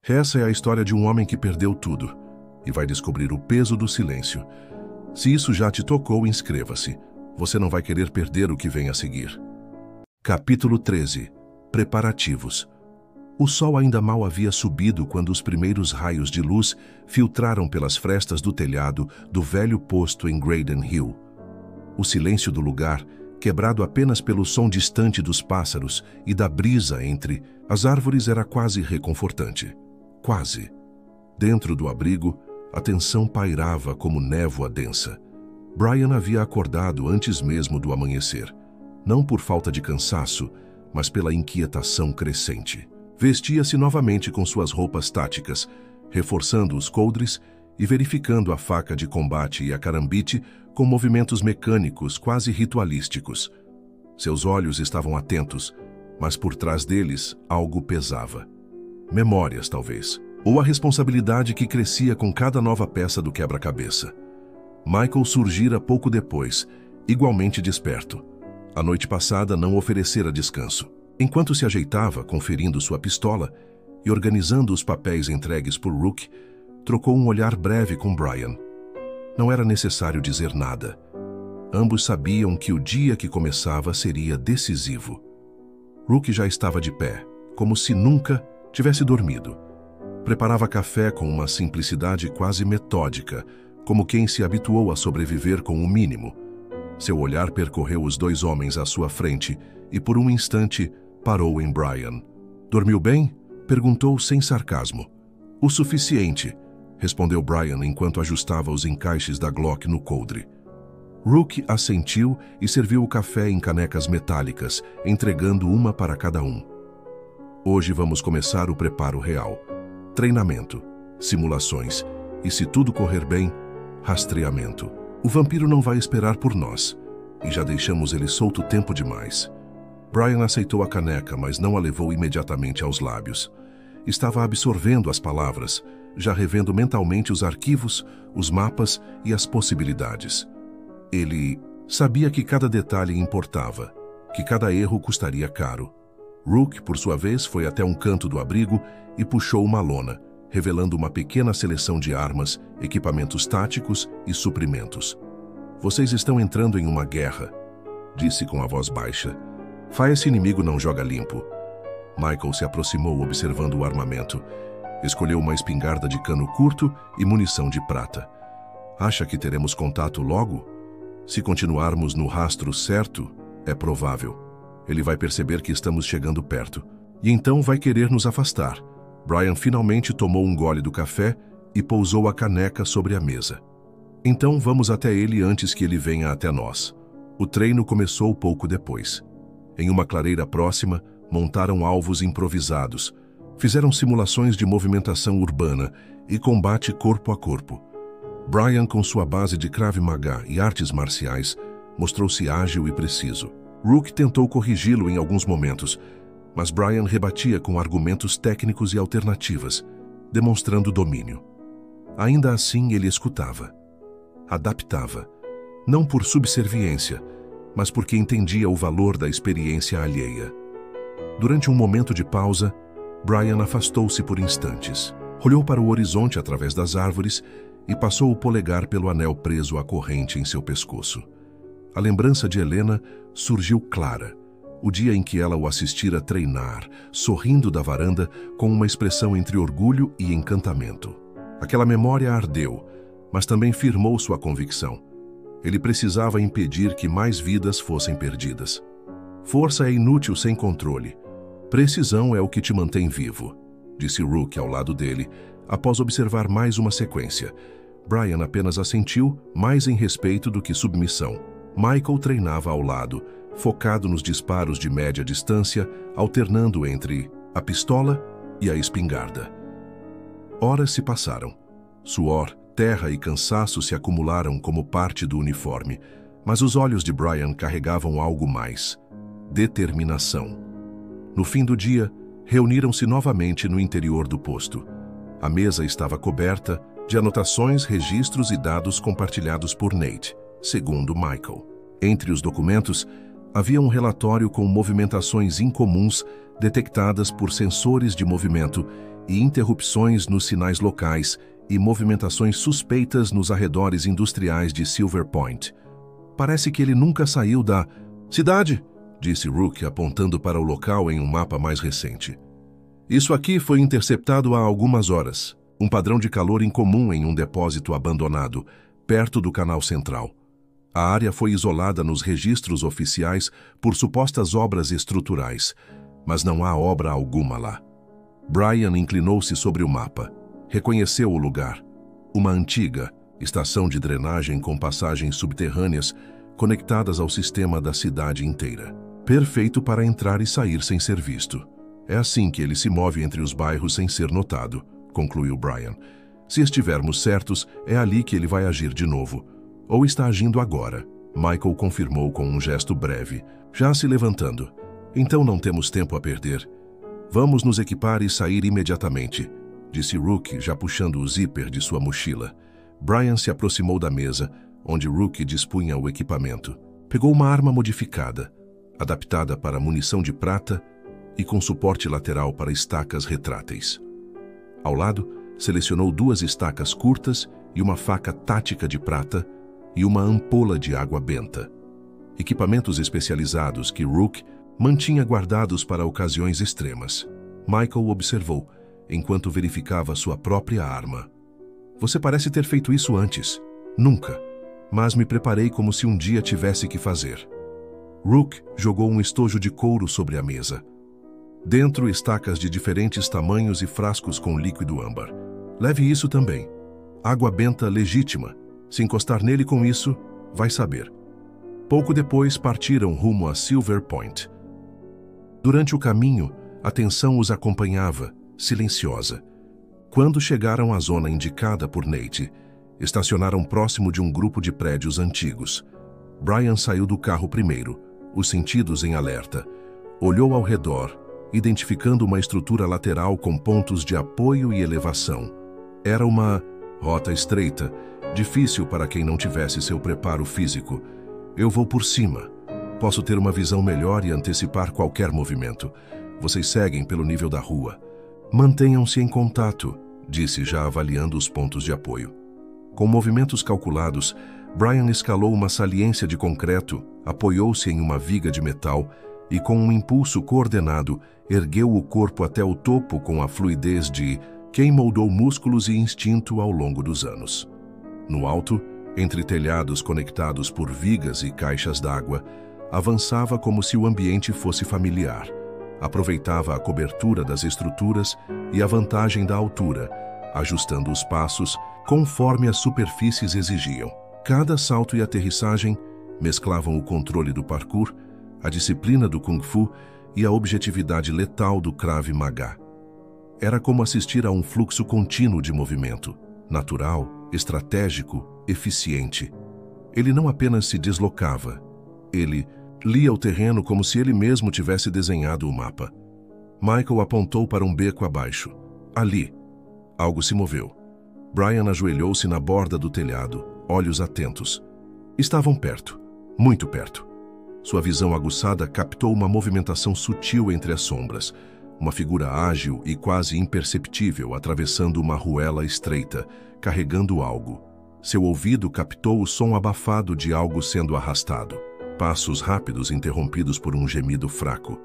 Essa é a história de um homem que perdeu tudo e vai descobrir o peso do silêncio. Se isso já te tocou, inscreva-se. Você não vai querer perder o que vem a seguir. Capítulo 13. Preparativos. O sol ainda mal havia subido quando os primeiros raios de luz filtraram pelas frestas do telhado do velho posto em Graden Hill. O silêncio do lugar, quebrado apenas pelo som distante dos pássaros e da brisa entre as árvores, era quase reconfortante. Quase. Dentro do abrigo, a tensão pairava como névoa densa. Brian havia acordado antes mesmo do amanhecer, não por falta de cansaço, mas pela inquietação crescente. Vestia-se novamente com suas roupas táticas, reforçando os coldres e verificando a faca de combate e a carambite com movimentos mecânicos quase ritualísticos. Seus olhos estavam atentos, mas por trás deles algo pesava. Memórias, talvez, ou a responsabilidade que crescia com cada nova peça do quebra-cabeça. Michael surgira pouco depois, igualmente desperto. A noite passada não oferecera descanso. Enquanto se ajeitava, conferindo sua pistola e organizando os papéis entregues por Rook, trocou um olhar breve com Brian. Não era necessário dizer nada. Ambos sabiam que o dia que começava seria decisivo. Rook já estava de pé, como se nunca tivesse dormido. Preparava café com uma simplicidade quase metódica, como quem se habituou a sobreviver com o mínimo. Seu olhar percorreu os dois homens à sua frente e, por um instante, parou em Brian. "Dormiu bem?" perguntou sem sarcasmo. "O suficiente", respondeu Brian enquanto ajustava os encaixes da Glock no coldre. Rook assentiu e serviu o café em canecas metálicas, entregando uma para cada um. "Hoje vamos começar o preparo real. Treinamento, simulações e, se tudo correr bem, rastreamento. O vampiro não vai esperar por nós, e já deixamos ele solto tempo demais." Brian aceitou a caneca, mas não a levou imediatamente aos lábios. Estava absorvendo as palavras, já revendo mentalmente os arquivos, os mapas e as possibilidades. Ele sabia que cada detalhe importava, que cada erro custaria caro. Rook, por sua vez, foi até um canto do abrigo e puxou uma lona, revelando uma pequena seleção de armas, equipamentos táticos e suprimentos. "Vocês estão entrando em uma guerra", disse com a voz baixa. "Esse inimigo não joga limpo." Michael se aproximou observando o armamento. Escolheu uma espingarda de cano curto e munição de prata. "Acha que teremos contato logo? Se continuarmos no rastro certo, é provável. Ele vai perceber que estamos chegando perto, e então vai querer nos afastar." Brian finalmente tomou um gole do café e pousou a caneca sobre a mesa. "Então vamos até ele antes que ele venha até nós." O treino começou pouco depois. Em uma clareira próxima, montaram alvos improvisados, fizeram simulações de movimentação urbana e combate corpo a corpo. Brian, com sua base de Krav Maga e artes marciais, mostrou-se ágil e preciso. Rook tentou corrigi-lo em alguns momentos, mas Brian rebatia com argumentos técnicos e alternativas, demonstrando domínio. Ainda assim, ele escutava. Adaptava, não por subserviência, mas porque entendia o valor da experiência alheia. Durante um momento de pausa, Brian afastou-se por instantes. Olhou para o horizonte através das árvores e passou o polegar pelo anel preso à corrente em seu pescoço. A lembrança de Helena surgiu clara, o dia em que ela o assistira treinar, sorrindo da varanda com uma expressão entre orgulho e encantamento. Aquela memória ardeu, mas também firmou sua convicção. Ele precisava impedir que mais vidas fossem perdidas. "Força é inútil sem controle. Precisão é o que te mantém vivo", disse Rook ao lado dele, após observar mais uma sequência. Brian apenas assentiu, mais em respeito do que submissão. Michael treinava ao lado, focado nos disparos de média distância, alternando entre a pistola e a espingarda. Horas se passaram. Suor, terra e cansaço se acumularam como parte do uniforme, mas os olhos de Brian carregavam algo mais: determinação. No fim do dia, reuniram-se novamente no interior do posto. A mesa estava coberta de anotações, registros e dados compartilhados por Nate, segundo Michael. Entre os documentos, havia um relatório com movimentações incomuns detectadas por sensores de movimento e interrupções nos sinais locais e movimentações suspeitas nos arredores industriais de Silver Point. Parece que ele nunca saiu da cidade, disse Rook, apontando para o local em um mapa mais recente. Isso aqui foi interceptado há algumas horas. Um padrão de calor incomum em um depósito abandonado, perto do canal central. A área foi isolada nos registros oficiais por supostas obras estruturais, mas não há obra alguma lá. Brian inclinou-se sobre o mapa. Reconheceu o lugar. Uma antiga estação de drenagem com passagens subterrâneas conectadas ao sistema da cidade inteira. Perfeito para entrar e sair sem ser visto. É assim que ele se move entre os bairros sem ser notado, concluiu Brian. Se estivermos certos, é ali que ele vai agir de novo. Ou está agindo agora, Michael confirmou com um gesto breve, já se levantando. Então não temos tempo a perder. Vamos nos equipar e sair imediatamente, disse Rook, já puxando o zíper de sua mochila. Brian se aproximou da mesa, onde Rook dispunha o equipamento. Pegou uma arma modificada, adaptada para munição de prata e com suporte lateral para estacas retráteis. Ao lado, selecionou 2 estacas curtas e uma faca tática de prata e uma ampola de água benta. Equipamentos especializados que Rook mantinha guardados para ocasiões extremas. Michael observou, enquanto verificava sua própria arma. Você parece ter feito isso antes. Nunca. Mas me preparei como se um dia tivesse que fazer. Rook jogou um estojo de couro sobre a mesa. Dentro, estacas de diferentes tamanhos e frascos com líquido âmbar. Leve isso também. Água benta legítima. Se encostar nele com isso, vai saber. Pouco depois, partiram rumo a Silver Point. Durante o caminho, a tensão os acompanhava, silenciosa. Quando chegaram à zona indicada por Nate, estacionaram próximo de um grupo de prédios antigos. Brian saiu do carro primeiro, os sentidos em alerta. Olhou ao redor, identificando uma estrutura lateral com pontos de apoio e elevação. Era uma rota estreita, difícil para quem não tivesse seu preparo físico. Eu vou por cima. Posso ter uma visão melhor e antecipar qualquer movimento. Vocês seguem pelo nível da rua. Mantenham-se em contato, disse, já avaliando os pontos de apoio. Com movimentos calculados, Brian escalou uma saliência de concreto, apoiou-se em uma viga de metal e, com um impulso coordenado, ergueu o corpo até o topo com a fluidez de quem moldou músculos e instinto ao longo dos anos. No alto, entre telhados conectados por vigas e caixas d'água, avançava como se o ambiente fosse familiar. Aproveitava a cobertura das estruturas e a vantagem da altura, ajustando os passos conforme as superfícies exigiam. Cada salto e aterrissagem mesclavam o controle do parkour, a disciplina do Kung Fu e a objetividade letal do Krav Maga. Era como assistir a um fluxo contínuo de movimento, natural, estratégico, eficiente. Ele não apenas se deslocava, ele lia o terreno como se ele mesmo tivesse desenhado o mapa. Michael apontou para um beco abaixo. Ali. Algo se moveu. Brian ajoelhou-se na borda do telhado, olhos atentos. Estavam perto, muito perto. Sua visão aguçada captou uma movimentação sutil entre as sombras, uma figura ágil e quase imperceptível atravessando uma ruela estreita, carregando algo. Seu ouvido captou o som abafado de algo sendo arrastado. Passos rápidos interrompidos por um gemido fraco.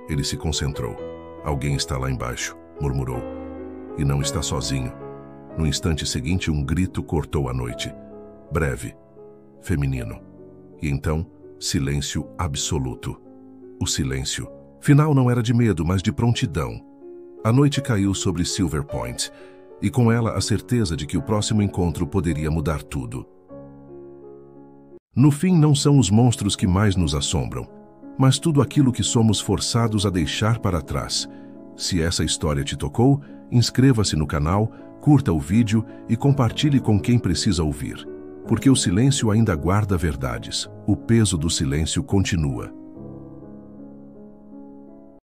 Ele se concentrou. Alguém está lá embaixo, murmurou. E não está sozinho. No instante seguinte, um grito cortou a noite. Breve, feminino. E então, silêncio absoluto. O silêncio. Final não era de medo, mas de prontidão. A noite caiu sobre Silver Point, e com ela a certeza de que o próximo encontro poderia mudar tudo. No fim, não são os monstros que mais nos assombram, mas tudo aquilo que somos forçados a deixar para trás. Se essa história te tocou, inscreva-se no canal, curta o vídeo e compartilhe com quem precisa ouvir. Porque o silêncio ainda guarda verdades. O peso do silêncio continua.